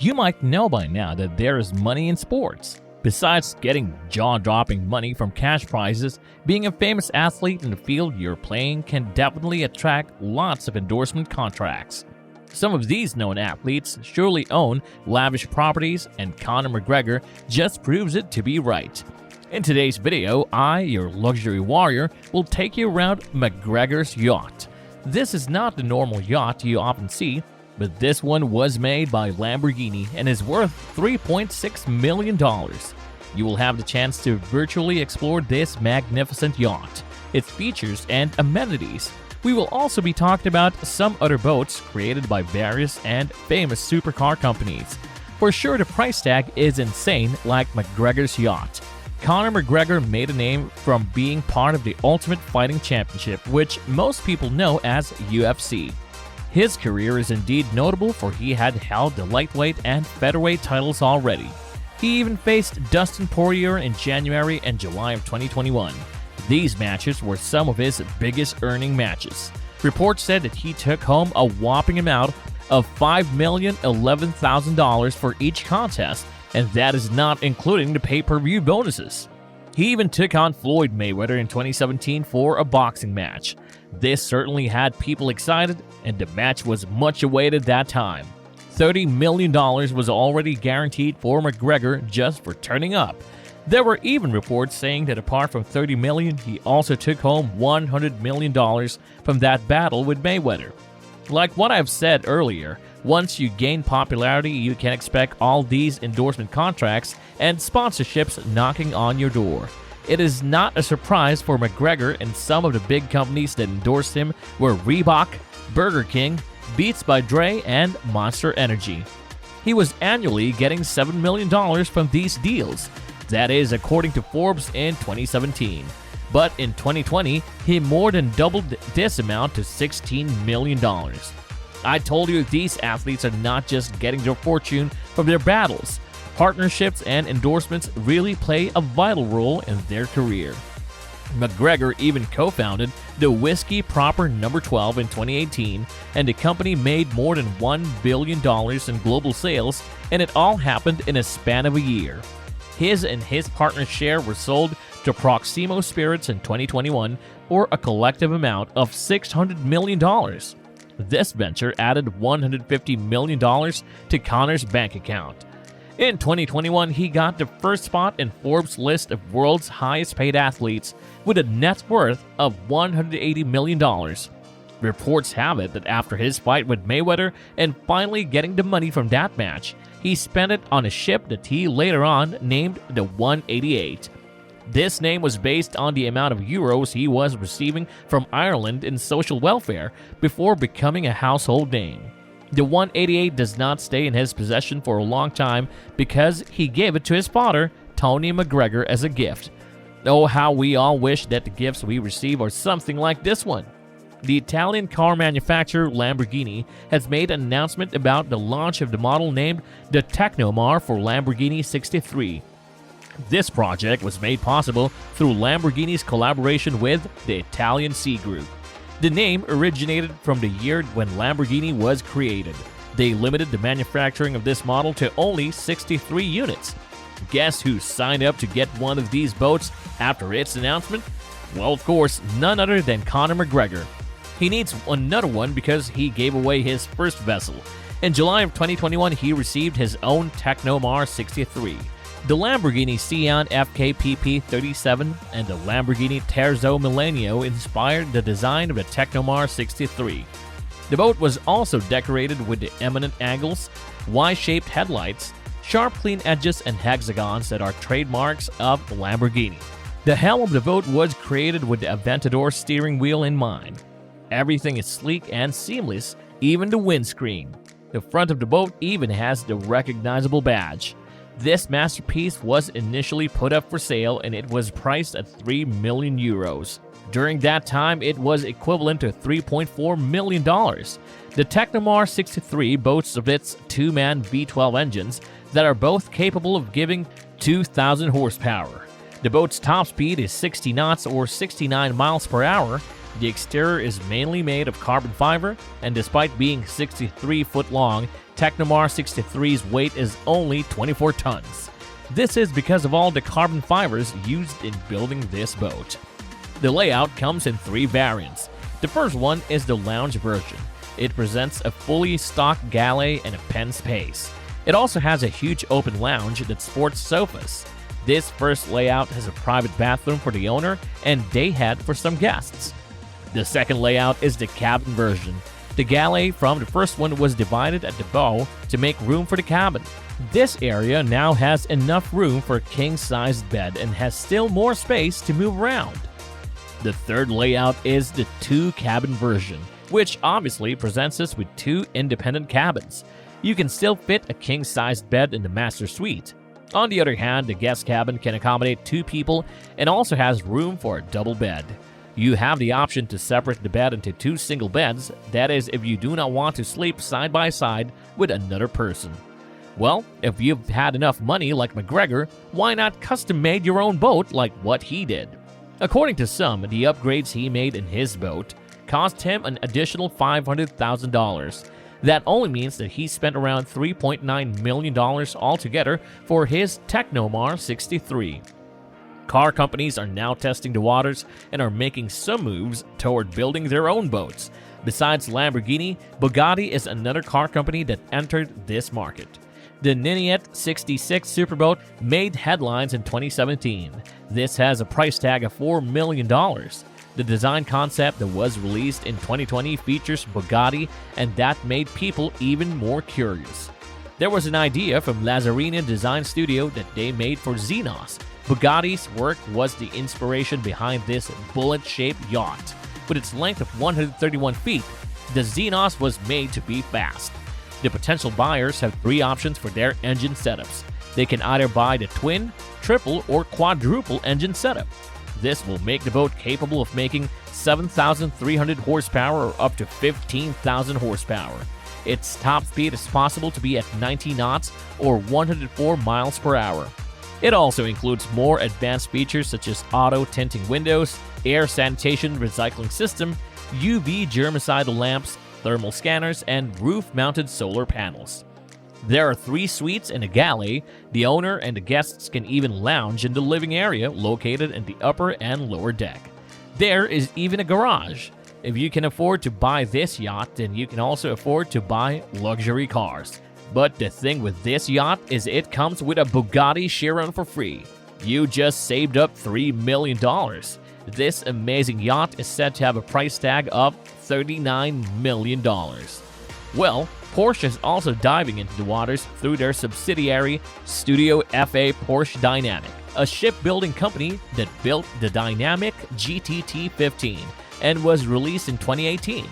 You might know by now that there is money in sports. Besides getting jaw-dropping money from cash prizes, being a famous athlete in the field you're playing can definitely attract lots of endorsement contracts. Some of these known athletes surely own lavish properties, and Conor McGregor just proves it to be right. In today's video, I, your luxury warrior, will take you around McGregor's yacht. This is not the normal yacht you often see, but this one was made by Lamborghini and is worth $3.6 million. You will have the chance to virtually explore this magnificent yacht, its features and amenities. We will also be talking about some other boats created by various and famous supercar companies. For sure, the price tag is insane, like McGregor's yacht. Conor McGregor made a name from being part of the Ultimate Fighting Championship, which most people know as UFC. His career is indeed notable, for he had held the lightweight and featherweight titles already. He even faced Dustin Poirier in January and July of 2021. These matches were some of his biggest earning matches. Reports said that he took home a whopping amount of $5,011,000 for each contest, and that is not including the pay-per-view bonuses. He even took on Floyd Mayweather in 2017 for a boxing match. This certainly had people excited, and the match was much awaited that time. $30 million was already guaranteed for McGregor just for turning up. There were even reports saying that apart from $30 million, he also took home $100 million from that battle with Mayweather. Like what I've said earlier, once you gain popularity, you can expect all these endorsement contracts and sponsorships knocking on your door. It is not a surprise for McGregor, and some of the big companies that endorsed him were Reebok, Burger King, Beats by Dre, and Monster Energy. He was annually getting $7 million from these deals. That is according to Forbes in 2017. But in 2020, he more than doubled this amount to $16 million. I told you these athletes are not just getting their fortune from their battles. Partnerships and endorsements really play a vital role in their career. McGregor even co-founded the Whiskey Proper No. 12 in 2018, and the company made more than $1 billion in global sales, and it all happened in a span of a year. His and his partner's share were sold to Proximo Spirits in 2021 for a collective amount of $600 million. This venture added $150 million to Conor's bank account. In 2021, he got the first spot in Forbes' list of world's highest paid athletes with a net worth of $180 million. Reports have it that after his fight with Mayweather and finally getting the money from that match, he spent it on a ship that he later on named the 188. This name was based on the amount of euros he was receiving from Ireland in social welfare before becoming a household name. The 188 does not stay in his possession for a long time because he gave it to his father, Tony McGregor, as a gift. Oh, how we all wish that the gifts we receive are something like this one. The Italian car manufacturer Lamborghini has made an announcement about the launch of the model named the Technomar for Lamborghini 63. This project was made possible through Lamborghini's collaboration with the Italian C Group. The name originated from the year when Lamborghini was created. They limited the manufacturing of this model to only 63 units. Guess who signed up to get one of these boats after its announcement? Well, of course, none other than Conor McGregor. He needs another one because he gave away his first vessel. In July of 2021, he received his own Technomar 63. The Lamborghini Sian FKPP 37 and the Lamborghini Terzo Millennio inspired the design of the Technomar 63. The boat was also decorated with the eminent angles, Y-shaped headlights, sharp clean edges, and hexagons that are trademarks of the Lamborghini. The helm of the boat was created with the Aventador steering wheel in mind. Everything is sleek and seamless, even the windscreen. The front of the boat even has the recognizable badge. This masterpiece was initially put up for sale and it was priced at 3 million euros. During that time, it was equivalent to $3.4 million. The Technomar 63 boasts of its two-man V12 engines that are both capable of giving 2,000 horsepower. The boat's top speed is 60 knots or 69 miles per hour. The exterior is mainly made of carbon fiber, and despite being 63 foot long, Technomar 63's weight is only 24 tons. This is because of all the carbon fibers used in building this boat. The layout comes in 3 variants. The first one is the lounge version. It presents a fully stocked galley and a pen space. It also has a huge open lounge that sports sofas. This first layout has a private bathroom for the owner and day head for some guests. The second layout is the cabin version. The galley from the first one was divided at the bow to make room for the cabin. This area now has enough room for a king-sized bed and has still more space to move around. The third layout is the 2-cabin version, which obviously presents us with 2 independent cabins. You can still fit a king-sized bed in the master suite. On the other hand, the guest cabin can accommodate 2 people and also has room for a double bed. You have the option to separate the bed into 2 single beds, that is if you do not want to sleep side by side with another person. Well, if you've had enough money like McGregor, why not custom-made your own boat like what he did? According to some, the upgrades he made in his boat cost him an additional $500,000. That only means that he spent around $3.9 million altogether for his Technomar 63. Car companies are now testing the waters and are making some moves toward building their own boats. Besides Lamborghini, Bugatti is another car company that entered this market. The Ninette 66 Superboat made headlines in 2017. This has a price tag of $4 million. The design concept that was released in 2020 features Bugatti, and that made people even more curious. There was an idea from Lazzarina Design Studio that they made for Xenos. Bugatti's work was the inspiration behind this bullet-shaped yacht. With its length of 131 feet, the Xenos was made to be fast. The potential buyers have 3 options for their engine setups. They can either buy the twin, triple, or quadruple engine setup. This will make the boat capable of making 7,300 horsepower or up to 15,000 horsepower. Its top speed is possible to be at 90 knots or 104 miles per hour. It also includes more advanced features such as auto-tinting windows, air sanitation recycling system, UV germicidal lamps, thermal scanners, and roof-mounted solar panels. There are 3 suites in a galley. The owner and the guests can even lounge in the living area located in the upper and lower deck. There is even a garage. If you can afford to buy this yacht, then you can also afford to buy luxury cars. But the thing with this yacht is it comes with a Bugatti Chiron for free. You just saved up $3 million. This amazing yacht is said to have a price tag of $39 million. Well, Porsche is also diving into the waters through their subsidiary Studio FA Porsche Dynamic, a shipbuilding company that built the Dynamic GTT-15 and was released in 2018.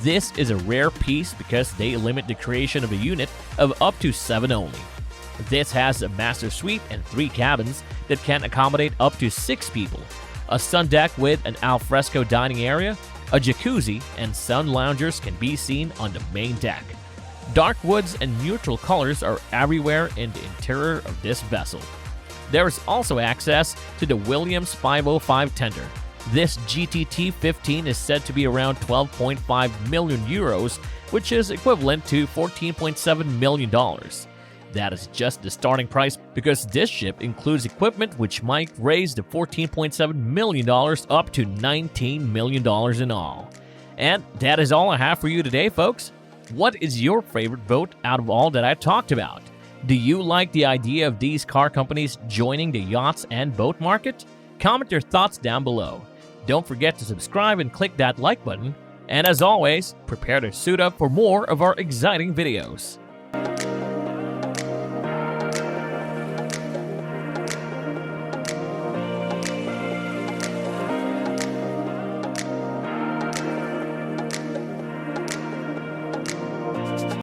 This is a rare piece because they limit the creation of a unit of up to 7 only. This has a master suite and 3 cabins that can accommodate up to 6 people, a sun deck with an alfresco dining area, a jacuzzi, and sun loungers can be seen on the main deck. Dark woods and neutral colors are everywhere in the interior of this vessel. There is also access to the Williams 505 tender. This GTT-15 is said to be around 12.5 million euros, which is equivalent to $14.7 million. That is just the starting price because this ship includes equipment which might raise the $14.7 million up to $19 million in all. And that is all I have for you today, folks. What is your favorite boat out of all that I talked about? Do you like the idea of these car companies joining the yachts and boat market? Comment your thoughts down below. Don't forget to subscribe and click that like button. And as always, prepare to suit up for more of our exciting videos.